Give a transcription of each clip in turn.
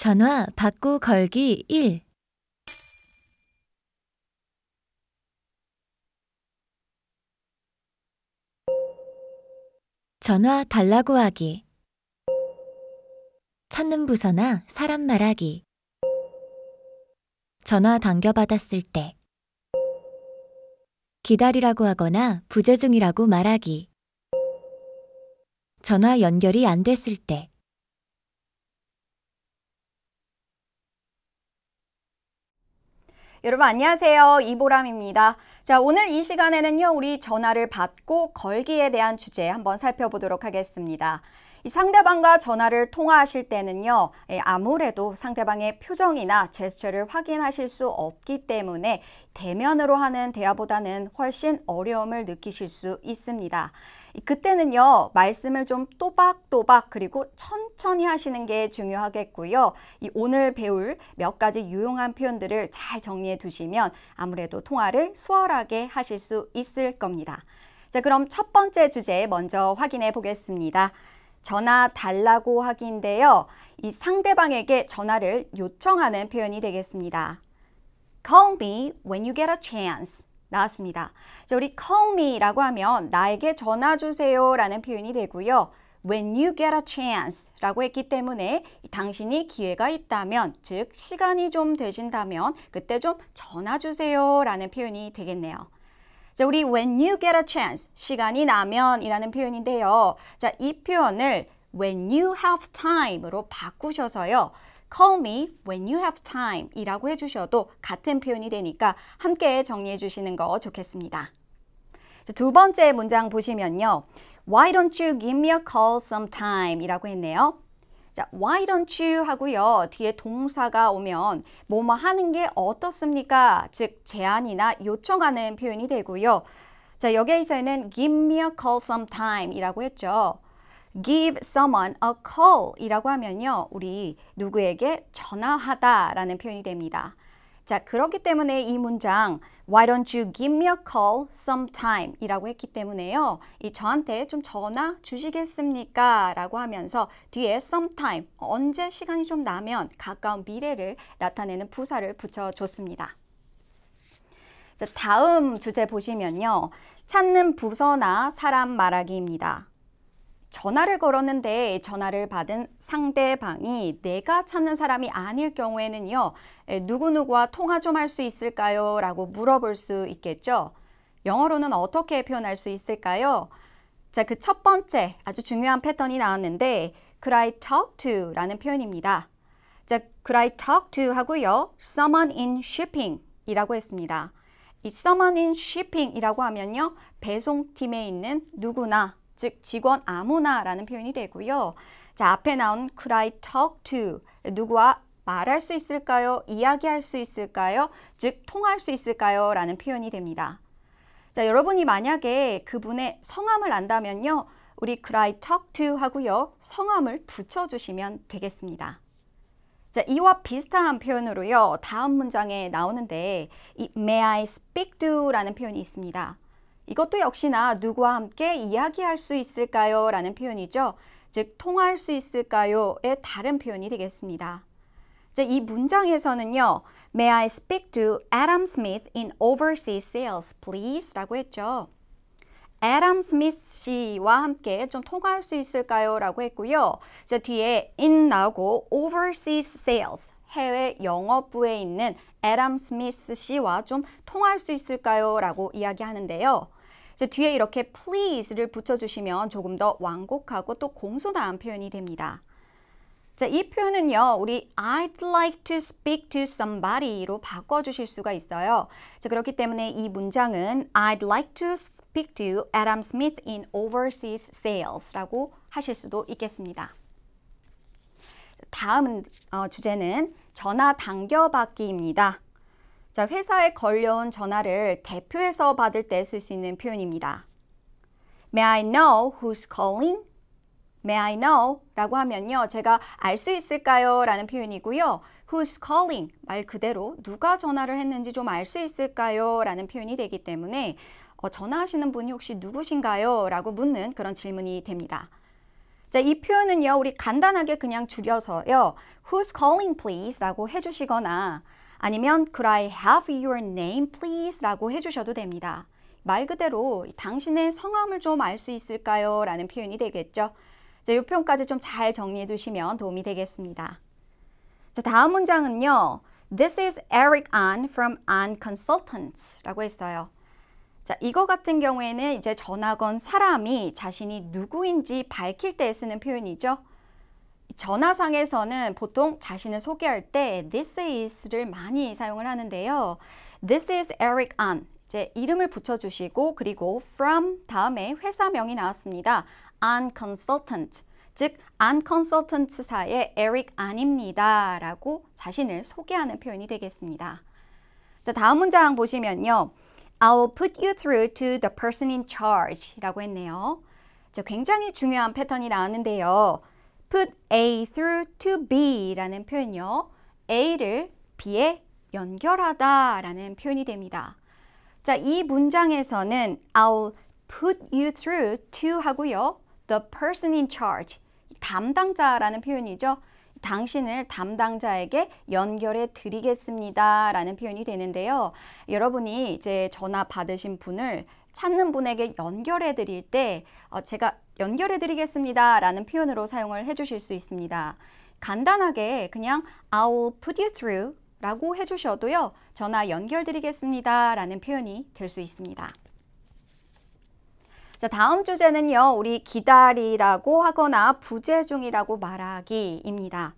전화 받고 걸기 1. 전화 달라고 하기. 찾는 부서나 사람 말하기. 전화 당겨받았을 때. 기다리라고 하거나 부재 중이라고 말하기. 전화 연결이 안 됐을 때. 여러분 안녕하세요. 이보람입니다. 자, 오늘 이 시간에는요, 우리 전화를 받고 걸기에 대한 주제 한번 살펴보도록 하겠습니다. 이 상대방과 전화를 통화하실 때는요, 아무래도 상대방의 표정이나 제스처를 확인하실 수 없기 때문에 대면으로 하는 대화보다는 훨씬 어려움을 느끼실 수 있습니다. 그때는요, 말씀을 좀 또박또박 그리고 천천히 하시는 게 중요하겠고요. 오늘 배울 몇 가지 유용한 표현들을 잘 정리해 두시면 아무래도 통화를 수월하게 하실 수 있을 겁니다. 자, 그럼 첫 번째 주제 먼저 확인해 보겠습니다. 전화 달라고 하기인데요. 이 상대방에게 전화를 요청하는 표현이 되겠습니다. Call me when you get a chance. 나왔습니다. 자, 우리 call me라고 하면 나에게 전화 주세요 라는 표현이 되고요. When you get a chance 라고 했기 때문에 당신이 기회가 있다면, 즉 시간이 좀 되신다면 그때 좀 전화 주세요 라는 표현이 되겠네요. 자, 우리 when you get a chance, 시간이 나면 이라는 표현인데요. 자, 이 표현을 when you have time으로 바꾸셔서요. Call me when you have time 이라고 해주셔도 같은 표현이 되니까 함께 정리해 주시는 거 좋겠습니다. 자, 두 번째 문장 보시면요. Why don't you give me a call sometime 이라고 했네요. 자, why don't you 하고요. 뒤에 동사가 오면 뭐뭐 하는 게 어떻습니까? 즉, 제안이나 요청하는 표현이 되고요. 자, 여기에서는 give me a call sometime 이라고 했죠. Give someone a call 이라고 하면요, 우리 누구에게 전화하다 라는 표현이 됩니다. 자, 그렇기 때문에 이 문장 Why don't you give me a call sometime 이라고 했기 때문에요, 저한테 좀 전화 주시겠습니까? 라고 하면서 뒤에 sometime, 언제 시간이 좀 나면, 가까운 미래를 나타내는 부사를 붙여줬습니다. 자, 다음 주제 보시면요, 찾는 부서나 사람 말하기입니다. 전화를 걸었는데 전화를 받은 상대방이 내가 찾는 사람이 아닐 경우에는요, 누구누구와 통화 좀 할 수 있을까요? 라고 물어볼 수 있겠죠. 영어로는 어떻게 표현할 수 있을까요? 자, 그 첫 번째 아주 중요한 패턴이 나왔는데 Could I talk to? 라는 표현입니다. 자, Could I talk to 하고요, Someone in shipping 이라고 했습니다. 이 Someone in shipping 이라고 하면요, 배송팀에 있는 누구나, 즉 직원 아무나 라는 표현이 되고요. 자, 앞에 나온 Could I talk to? 누구와 말할 수 있을까요? 이야기할 수 있을까요? 즉 통화할 수 있을까요? 라는 표현이 됩니다. 자, 여러분이 만약에 그분의 성함을 안다면요, 우리 Could I talk to 하고요, 성함을 붙여주시면 되겠습니다. 자, 이와 비슷한 표현으로요, 다음 문장에 나오는데 이 May I speak to? 라는 표현이 있습니다. 이것도 역시나 누구와 함께 이야기할 수 있을까요? 라는 표현이죠. 즉, 통화할 수 있을까요?의 다른 표현이 되겠습니다. 자, 이 문장에서는요, May I speak to Adam Smith in overseas sales, please? 라고 했죠. Adam Smith 씨와 함께 좀 통화할 수 있을까요? 라고 했고요. 자, 뒤에 in 나오고 overseas sales, 해외 영업부에 있는 Adam Smith 씨와 좀 통화할 수 있을까요? 라고 이야기하는데요. 뒤에 이렇게 please를 붙여주시면 조금 더 완곡하고 또 공손한 표현이 됩니다. 자, 이 표현은요, 우리 I'd like to speak to somebody로 바꿔주실 수가 있어요. 자, 그렇기 때문에 이 문장은 I'd like to speak to Adam Smith in overseas sales 라고 하실 수도 있겠습니다. 다음 주제는 전화 당겨받기입니다. 자, 회사에 걸려온 전화를 대표해서 받을 때 쓸 수 있는 표현입니다. May I know who's calling? May I know? 라고 하면요, 제가 알 수 있을까요? 라는 표현이고요. Who's calling? 말 그대로 누가 전화를 했는지 좀 알 수 있을까요? 라는 표현이 되기 때문에 전화하시는 분이 혹시 누구신가요? 라고 묻는 그런 질문이 됩니다. 자, 이 표현은요, 우리 간단하게 그냥 줄여서요, Who's calling please? 라고 해주시거나 아니면 Could I have your name please? 라고 해주셔도 됩니다. 말 그대로 당신의 성함을 좀 알 수 있을까요? 라는 표현이 되겠죠. 자, 이 표현까지 좀 잘 정리해 두시면 도움이 되겠습니다. 자, 다음 문장은요, This is Eric An from An Consultants 라고 했어요. 자, 이거 같은 경우에는 이제 전화 건 사람이 자신이 누구인지 밝힐 때 쓰는 표현이죠. 전화상에서는 보통 자신을 소개할 때 This is를 많이 사용을 하는데요. This is Eric An. 이제 이름을 붙여주시고 그리고 from 다음에 회사명이 나왔습니다. An Consultant. 즉, An Consultants사의 Eric An입니다. 라고 자신을 소개하는 표현이 되겠습니다. 자, 다음 문장 보시면요. I'll put you through to the person in charge 라고 했네요. 자, 굉장히 중요한 패턴이 나왔는데요. Put A through to B 라는 표현이요. A를 B에 연결하다 라는 표현이 됩니다. 자, 이 문장에서는 I'll put you through to 하고요. The person in charge, 담당자라는 표현이죠. 당신을 담당자에게 연결해 드리겠습니다 라는 표현이 되는데요. 여러분이 이제 전화 받으신 분을 찾는 분에게 연결해 드릴 때 제가 연결해 드리겠습니다 라는 표현으로 사용을 해 주실 수 있습니다. 간단하게 그냥 I'll put you through 라고 해주셔도요. 전화 연결 드리겠습니다 라는 표현이 될 수 있습니다. 자, 다음 주제는요. 우리 기다리라고 하거나 부재중이라고 말하기입니다.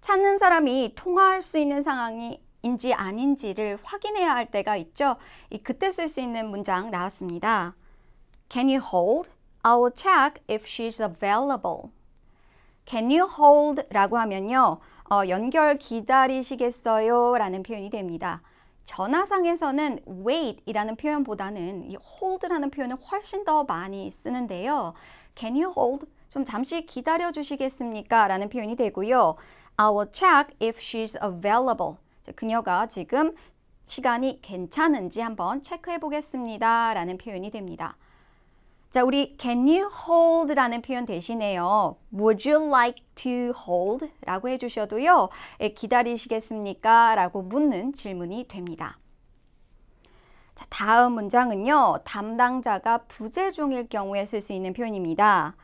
찾는 사람이 통화할 수 있는 상황인지 아닌지를 확인해야 할 때가 있죠. 그때 쓸 수 있는 문장 나왔습니다. Can you hold? I'll check if she's available. Can you hold? 라고 하면요. 연결 기다리시겠어요? 라는 표현이 됩니다. 전화상에서는 wait 이라는 표현보다는 이 hold라는 표현을 훨씬 더 많이 쓰는데요. Can you hold? 좀 잠시 기다려 주시겠습니까? 라는 표현이 되고요. I will check if she's available. 그녀가 지금 시간이 괜찮은지 한번 체크해 보겠습니다. 라는 표현이 됩니다. 자, 우리 can you hold 라는 표현 대신에요. Would you like to hold? 라고 해주셔도요. 기다리시겠습니까? 라고 묻는 질문이 됩니다. 자, 다음 문장은요. 담당자가 부재 중일 경우에 쓸 수 있는 표현입니다.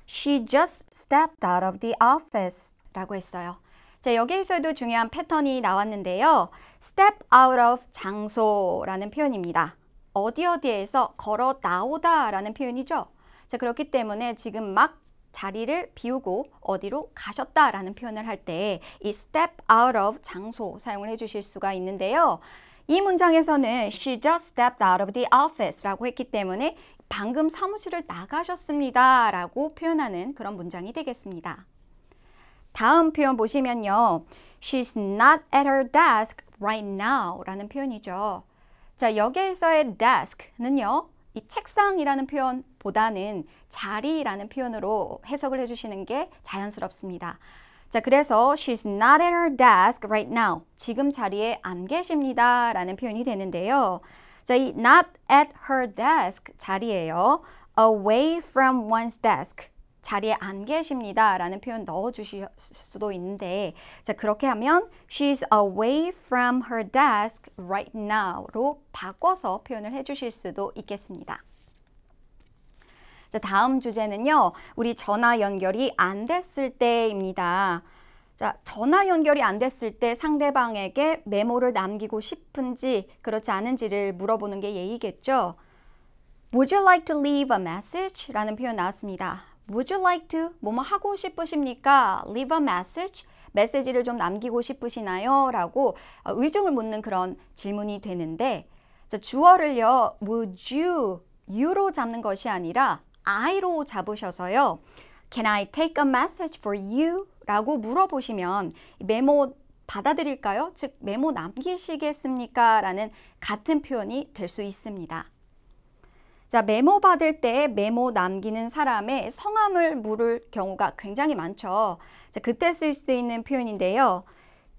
She just stepped out of the office 라고 했어요. 자, 여기에서도 중요한 패턴이 나왔는데요. step out of 장소라는 표현입니다. 어디에서 걸어 나오다 라는 표현이죠. 자, 그렇기 때문에 지금 막 자리를 비우고 어디로 가셨다 라는 표현을 할 때 이 step out of 장소 사용을 해주실 수가 있는데요. 이 문장에서는 She just stepped out of the office 라고 했기 때문에 방금 사무실을 나가셨습니다 라고 표현하는 그런 문장이 되겠습니다. 다음 표현 보시면요. She's not at her desk right now 라는 표현이죠. 자, 여기에서의 desk는요. 이 책상이라는 표현보다는 자리라는 표현으로 해석을 해주시는 게 자연스럽습니다. 자, 그래서 she's not at her desk right now. 지금 자리에 안 계십니다 라는 표현이 되는데요. 자, 이 not at her desk 자리예요. away from one's desk. 자리에 안 계십니다 라는 표현 넣어주실 수도 있는데 자, 그렇게 하면 She's away from her desk right now로 바꿔서 표현을 해주실 수도 있겠습니다. 자, 다음 주제는요. 우리 전화 연결이 안 됐을 때입니다. 자, 전화 연결이 안 됐을 때 상대방에게 메모를 남기고 싶은지 그렇지 않은지를 물어보는 게 예의겠죠. Would you like to leave a message? 라는 표현 나왔습니다. Would you like to? 뭐뭐 하고 싶으십니까? Leave a message? 메시지를 좀 남기고 싶으시나요? 라고 의중을 묻는 그런 질문이 되는데 자, 주어를요. Would you? you로 잡는 것이 아니라 I로 잡으셔서요. Can I take a message for you? 라고 물어보시면 메모 받아들일까요? 즉 메모 남기시겠습니까? 라는 같은 표현이 될 수 있습니다. 자, 메모 받을 때 메모 남기는 사람의 성함을 물을 경우가 굉장히 많죠. 자, 그때 쓸 수 있는 표현인데요.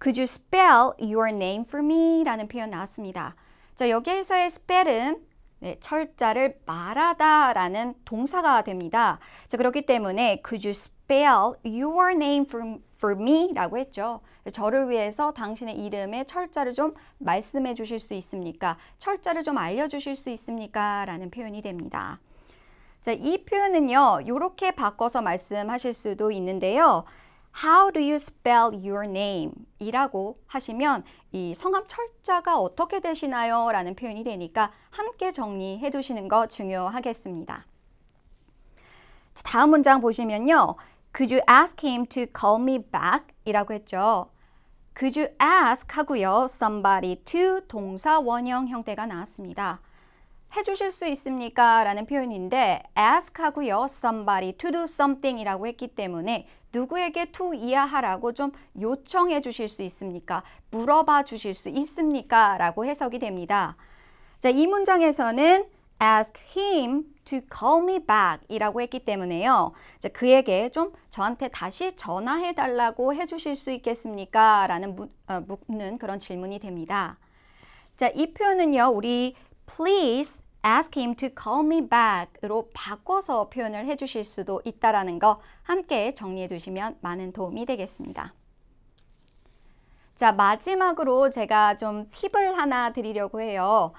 Could you spell your name for me? 라는 표현 나왔습니다. 자, 여기에서의 spell은 철자를 말하다 라는 동사가 됩니다. 자, 그렇기 때문에 Could you spell your name for me? 라고 했죠. 저를 위해서 당신의 이름의 철자를 좀 말씀해 주실 수 있습니까? 철자를 좀 알려주실 수 있습니까? 라는 표현이 됩니다. 자, 이 표현은요, 이렇게 바꿔서 말씀하실 수도 있는데요. How do you spell your name? 이라고 하시면 이 성함 철자가 어떻게 되시나요? 라는 표현이 되니까 함께 정리해 두시는 거 중요하겠습니다. 자, 다음 문장 보시면요. Could you ask him to call me back? 이라고 했죠. Could you ask 하고요. somebody to 동사 원형 형태가 나왔습니다. 해주실 수 있습니까? 라는 표현인데 ask 하고요. somebody to do something 이라고 했기 때문에 누구에게 to 이하하라고 좀 요청해 주실 수 있습니까? 물어봐 주실 수 있습니까? 라고 해석이 됩니다. 자, 이 문장에서는 ask him to call me back 이라고 했기 때문에요. 자, 그에게 좀 저한테 다시 전화해 달라고 해 주실 수 있겠습니까? 라는 묻는 그런 질문이 됩니다. 자, 이 표현은요. 우리 Please ask him to call me back으로 바꿔서 표현을 해주실 수도 있다라는 거 함께 정리해 두시면 많은 도움이 되겠습니다. 자, 마지막으로 제가 좀 팁을 하나 드리려고 해요.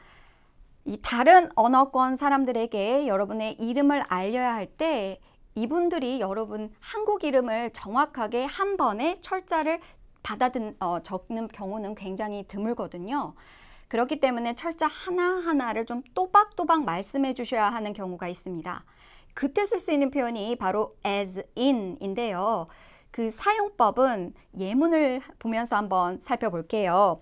이 다른 언어권 사람들에게 여러분의 이름을 알려야 할 때 이분들이 여러분 한국 이름을 정확하게 한 번에 철자를 적는 경우는 굉장히 드물거든요. 그렇기 때문에 철자 하나하나를 좀 또박또박 말씀해 주셔야 하는 경우가 있습니다. 그때 쓸 수 있는 표현이 바로 as in인데요. 그 사용법은 예문을 보면서 한번 살펴볼게요.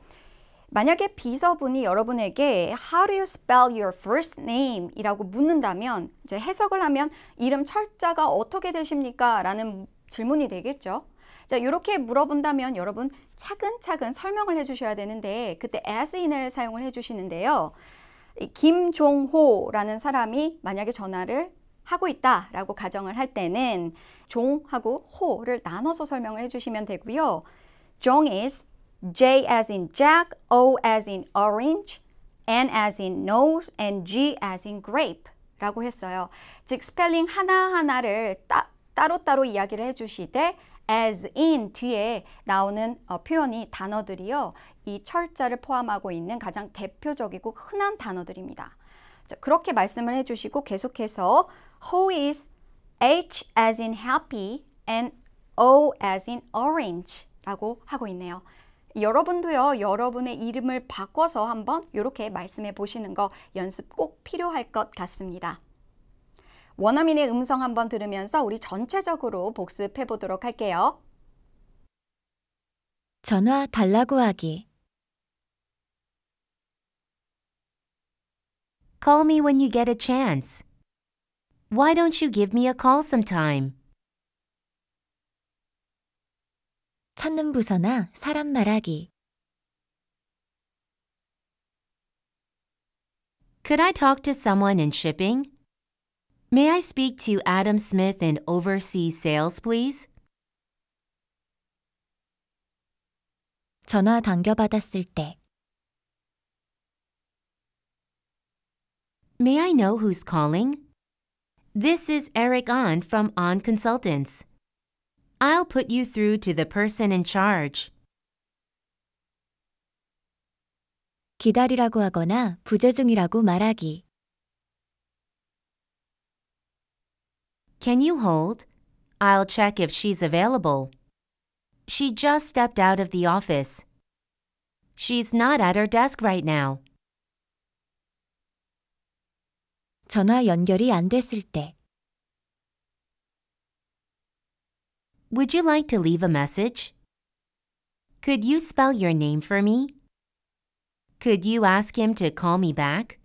만약에 비서분이 여러분에게 How do you spell your first name? 이라고 묻는다면 이제 해석을 하면 이름 철자가 어떻게 되십니까? 라는 질문이 되겠죠. 자, 이렇게 물어본다면 여러분 차근차근 설명을 해주셔야 되는데 그때 as in을 사용을 해주시는데요. 김종호라는 사람이 만약에 전화를 하고 있다라고 가정을 할 때는 종하고 호를 나눠서 설명을 해주시면 되고요. 종 is J as in Jack, O as in orange, N as in nose, and G as in grape 라고 했어요. 즉 스펠링 하나하나를 따로따로 이야기를 해주시되 as in 뒤에 나오는 표현이 단어들이요. 이 철자를 포함하고 있는 가장 대표적이고 흔한 단어들입니다. 자, 그렇게 말씀을 해주시고 계속해서 Who is H as in happy and O as in orange 라고 하고 있네요. 여러분도요. 여러분의 이름을 바꿔서 한번 이렇게 말씀해 보시는 거 연습 꼭 필요할 것 같습니다. 원어민의 음성 한번 들으면서 우리 전체적으로 복습해 보도록 할게요. 전화 달라고 하기. Call me when you get a chance. Why don't you give me a call sometime? 찾는 부서나 사람 말하기. Could I talk to someone in shipping? May I speak to Adam Smith in overseas sales, please? 전화 당겨받았을 때. May I know who's calling? This is Eric On from On Consultants. I'll put you through to the person in charge. 기다리라고 하거나 부재 중이라고 말하기. Can you hold? I'll check if she's available. She just stepped out of the office. She's not at her desk right now. 전화 연결이 안 됐을 때. Would you like to leave a message? Could you spell your name for me? Could you ask him to call me back?